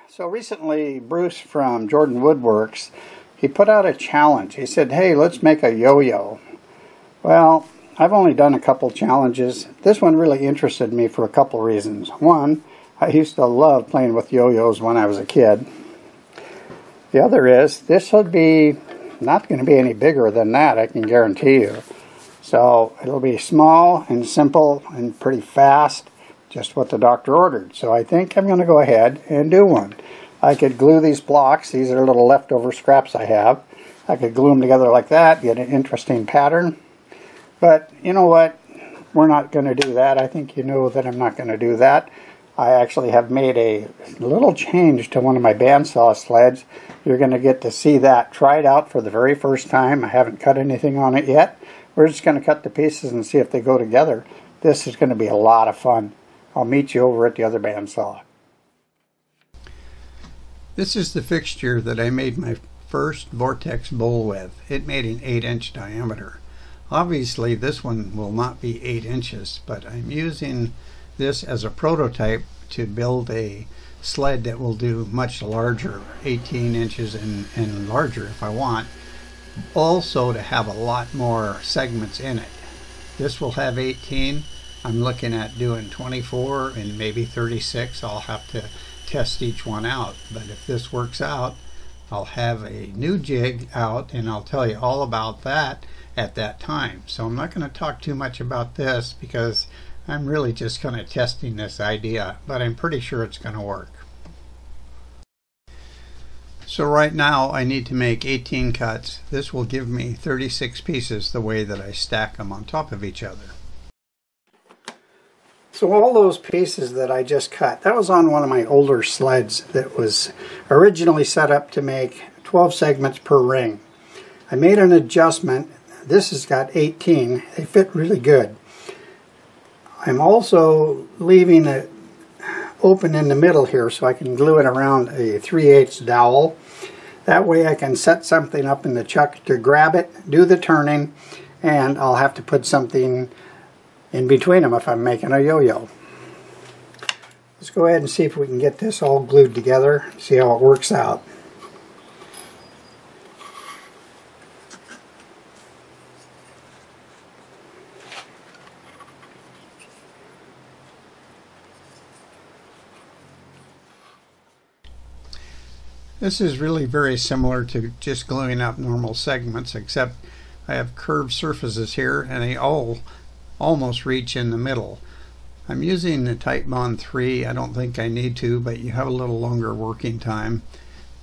So recently, Bruce from Jordan Woodwerx, he put out a challenge. He said, hey, let's make a yo-yo. Well, I've only done a couple challenges. This one really interested me for a couple reasons. One, I used to love playing with yo-yos when I was a kid. The other is, this would be not going to be any bigger than that, I can guarantee you. So it'll be small and simple and pretty fast, just what the doctor ordered. So I think I'm going to go ahead and do one. I could glue these blocks. These are little leftover scraps I have. I could glue them together like that, get an interesting pattern. But you know what? We're not going to do that. I think you know that I'm not going to do that. I actually have made a little change to one of my bandsaw sleds. You're going to get to see that. Try it out for the very first time. I haven't cut anything on it yet. We're just going to cut the pieces and see if they go together. This is going to be a lot of fun. I'll meet you over at the other bandsaw. This is the fixture that I made my first vortex bowl with. It made an 8-inch diameter. Obviously this one will not be 8 inches, but I'm using this as a prototype to build a sled that will do much larger, 18 inches and larger if I want. Also to have a lot more segments in it. This will have 18. I'm looking at doing 24 and maybe 36. I'll have to test each one out. But if this works out, I'll have a new jig out and I'll tell you all about that at that time. So I'm not going to talk too much about this because I'm really just kind of testing this idea, but I'm pretty sure it's going to work. So right now I need to make 18 cuts. This will give me 36 pieces the way that I stack them on top of each other. So all those pieces that I just cut, that was on one of my older sleds that was originally set up to make 12 segments per ring. I made an adjustment. This has got 18. They fit really good. I'm also leaving it open in the middle here so I can glue it around a 3/8 dowel. That way I can set something up in the chuck to grab it, do the turning, and I'll have to put something in between them if I'm making a yo-yo. Let's go ahead and see if we can get this all glued together, see how it works out. This is really very similar to just gluing up normal segments, except I have curved surfaces here and they all almost reach in the middle. I'm using the Tight Bond 3. I don't think I need to, but you have a little longer working time.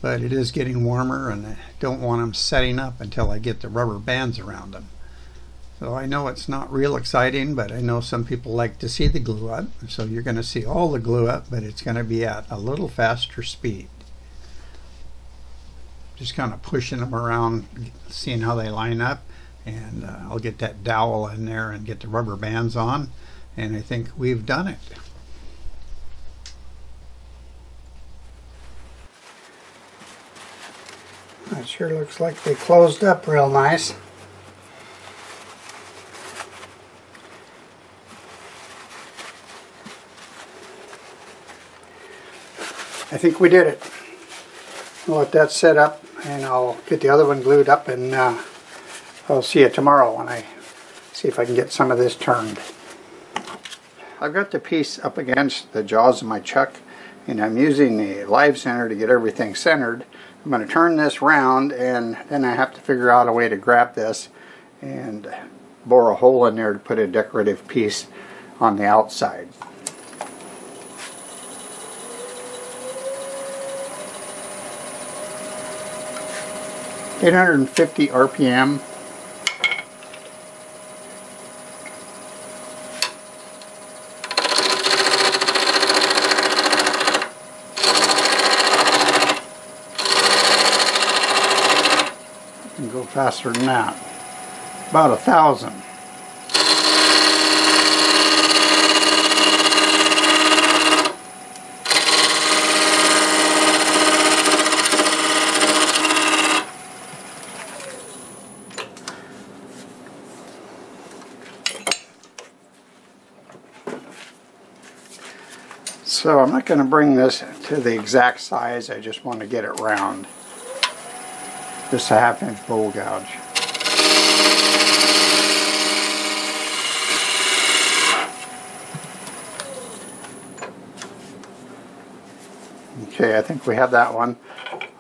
But it is getting warmer and I don't want them setting up until I get the rubber bands around them. So I know it's not real exciting, but I know some people like to see the glue up. So you're going to see all the glue up, but it's going to be at a little faster speed. Just kind of pushing them around, seeing how they line up, and I'll get that dowel in there and get the rubber bands on, and I think we've done it. That sure looks like they closed up real nice. I think we did it. I'll let that set up and I'll get the other one glued up, and I'll see you tomorrow when I see if I can get some of this turned. I've got the piece up against the jaws of my chuck and I'm using the live center to get everything centered. I'm going to turn this round and then I have to figure out a way to grab this and bore a hole in there to put a decorative piece on the outside. $850 RPM. I can go faster than that. About 1,000. So I'm not going to bring this to the exact size, I just want to get it round. Just a 1/2 inch bowl gouge. Okay, I think we have that one.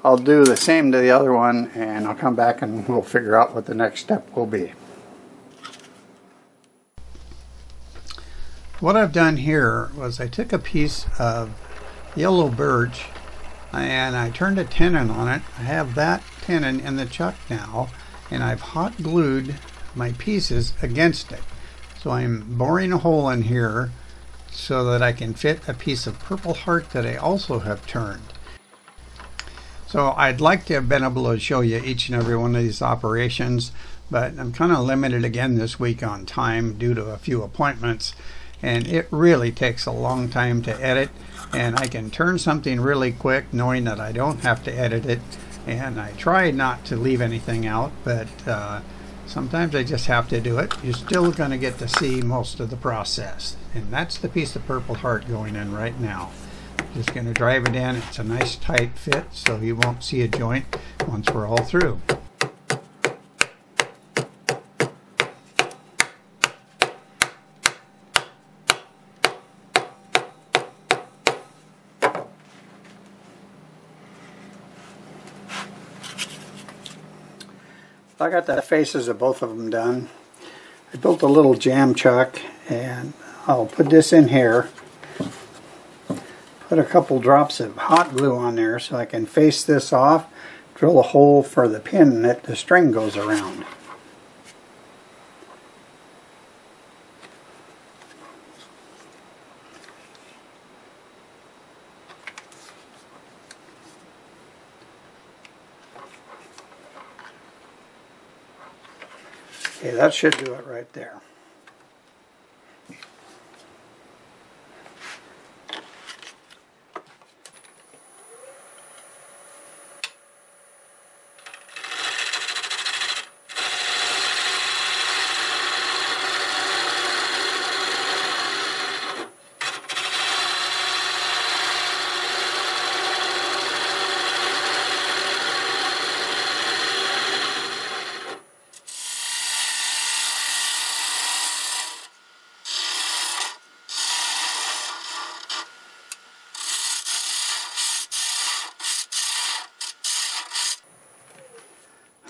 I'll do the same to the other one, and I'll come back and we'll figure out what the next step will be. What I've done here was I took a piece of yellow birch and I turned a tenon on it. I have that tenon in the chuck now, and I've hot glued my pieces against it. So I'm boring a hole in here so that I can fit a piece of purple heart that I also have turned. So I'd like to have been able to show you each and every one of these operations, but I'm kind of limited again this week on time due to a few appointments, and it really takes a long time to edit, and I can turn something really quick knowing that I don't have to edit it, and I try not to leave anything out, but sometimes I just have to do it. You're still going to get to see most of the process, and that's the piece of purple heart going in right now. Just going to drive it in. It's a nice tight fit, so you won't see a joint once we're all through. I got the faces of both of them done. I built a little jam chuck, and I'll put this in here. Put a couple drops of hot glue on there so I can face this off, drill a hole for the pin that the string goes around. Okay, that should do it right there.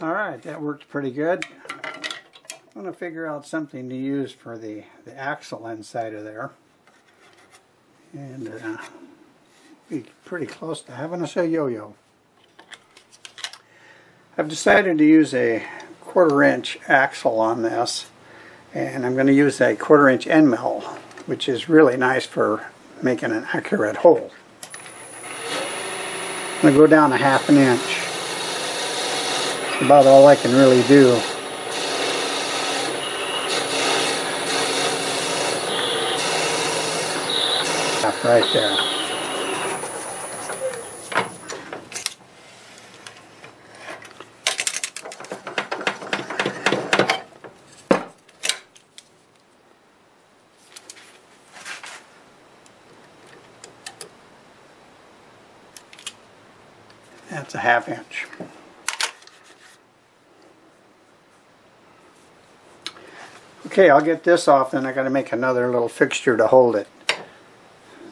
Alright, that worked pretty good. I'm going to figure out something to use for the axle inside of there. And be pretty close to having us a yo-yo. I've decided to use a 1/4 inch axle on this, and I'm going to use a 1/4 inch end mill, which is really nice for making an accurate hole. I'm going to go down a 1/2 inch. About all I can really do. Right there. That's a 1/2 inch. Okay, I'll get this off, then I got to make another little fixture to hold it.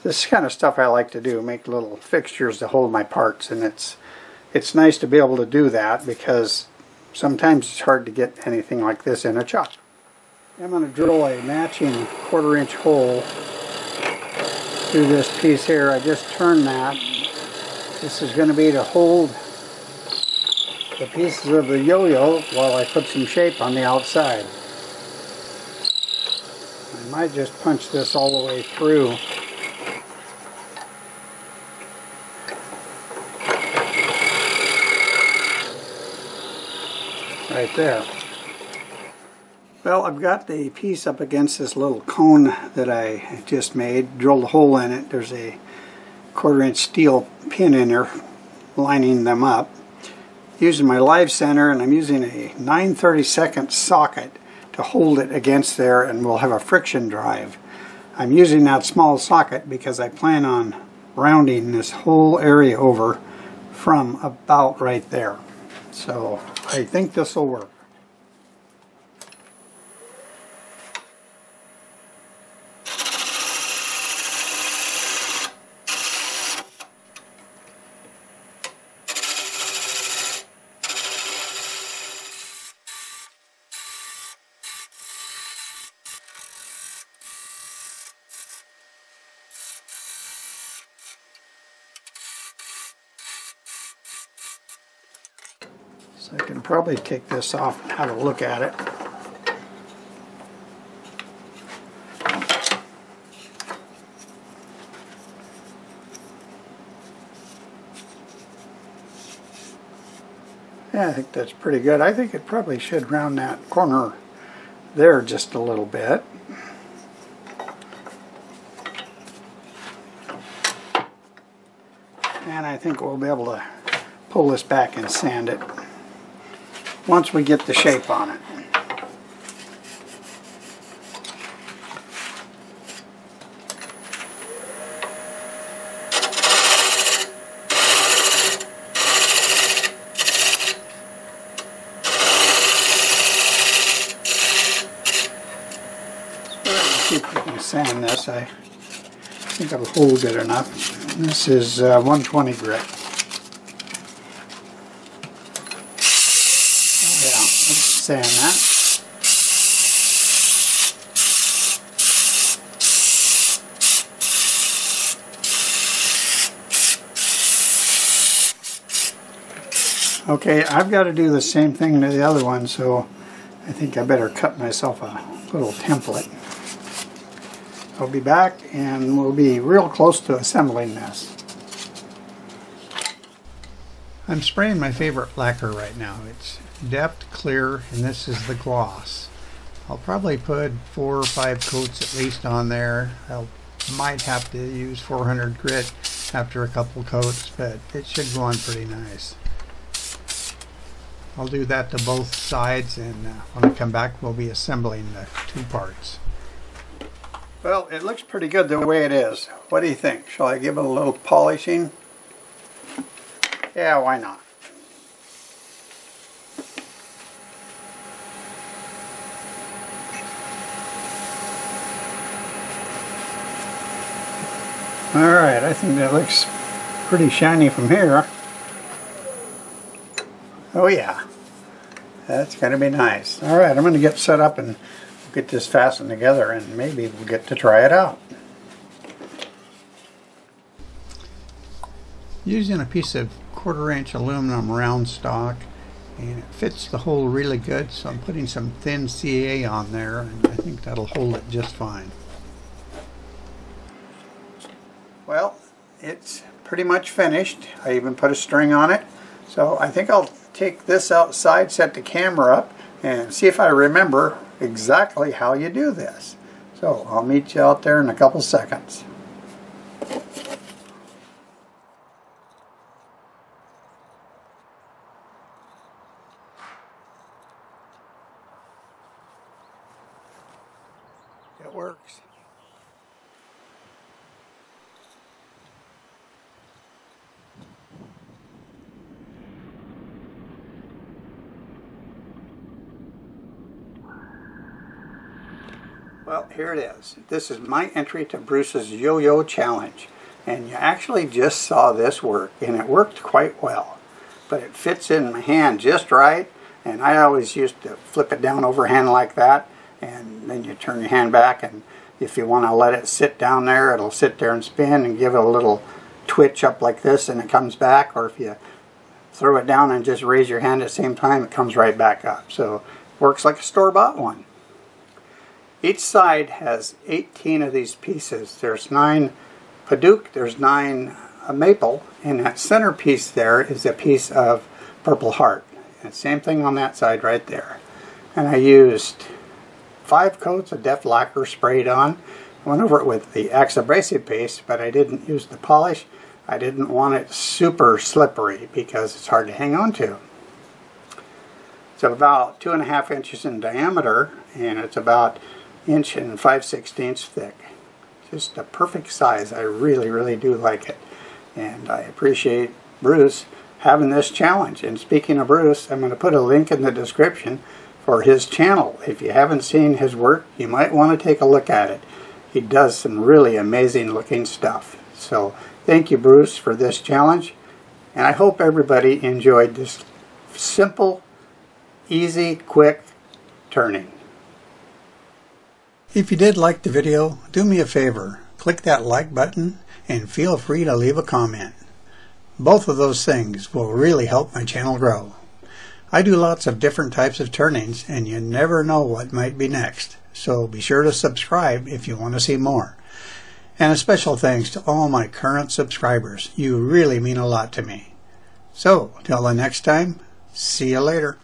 This kind of stuff I like to do, make little fixtures to hold my parts, and it's nice to be able to do that because sometimes it's hard to get anything like this in a chuck. I'm going to drill a matching 1/4 inch hole through this piece here. I just turned that. This is going to be to hold the pieces of the yo-yo while I put some shape on the outside. I might just punch this all the way through. Right there. Well, I've got the piece up against this little cone that I just made, drilled a hole in it. There's a 1/4 inch steel pin in there lining them up. Using my live center, and I'm using a 9/32 socket to hold it against there, and we'll have a friction drive. I'm using that small socket because I plan on rounding this whole area over from about right there. So I think this will work. So I can probably take this off and have a look at it. Yeah, I think that's pretty good. I think it probably should round that corner there just a little bit. And I think we'll be able to pull this back and sand it once we get the shape on it. See if we can sand this. I think it'll hold good enough. This is 120 grit. Sand that. Okay, I've got to do the same thing to the other one, so I think I better cut myself a little template. I'll be back and we'll be real close to assembling this. I'm spraying my favorite lacquer right now. It's Deft Clear, and this is the gloss. I'll probably put 4 or 5 coats at least on there. I might have to use 400 grit after a couple coats, but it should go on pretty nice. I'll do that to both sides, and when I come back we'll be assembling the 2 parts. Well, it looks pretty good the way it is. What do you think? Shall I give it a little polishing? Yeah, why not? Alright, I think that looks pretty shiny from here. Oh yeah, that's going to be nice. Alright, I'm going to get set up and get this fastened together, and maybe we'll get to try it out. Using a piece of 1/4 inch aluminum round stock, and it fits the hole really good, so I'm putting some thin CA on there, and I think that'll hold it just fine. Well, it's pretty much finished. I even put a string on it, so I think I'll take this outside, set the camera up, and see if I remember exactly how you do this. So I'll meet you out there in a couple seconds. It works. Well, here it is. This is my entry to Bruce's Yo-Yo Challenge. And you actually just saw this work, and it worked quite well. But it fits in my hand just right, and I always used to flip it down overhand like that, and then you turn your hand back, and if you want to let it sit down there, it'll sit there and spin and give it a little twitch up like this, and it comes back. Or if you throw it down and just raise your hand at the same time, it comes right back up. So it works like a store-bought one. Each side has 18 of these pieces. There's 9 Padauk, there's 9 maple, and that center piece there is a piece of purple heart. And same thing on that side right there. And I used 5 coats of Deft lacquer sprayed on. I went over it with the Acks abrasive paste, but I didn't use the polish. I didn't want it super slippery because it's hard to hang on to. It's about 2.5 inches in diameter, and it's about 1 5/16 thick. Just a perfect size. I really, really do like it. And I appreciate Bruce having this challenge. And speaking of Bruce, I'm going to put a link in the description for his channel. If you haven't seen his work, you might want to take a look at it. He does some really amazing looking stuff. So thank you, Bruce, for this challenge. And I hope everybody enjoyed this simple, easy, quick turning. If you did like the video, do me a favor. Click that like button and feel free to leave a comment. Both of those things will really help my channel grow. I do lots of different types of turnings, and you never know what might be next. So be sure to subscribe if you want to see more. And a special thanks to all my current subscribers. You really mean a lot to me. So, till the next time, see you later.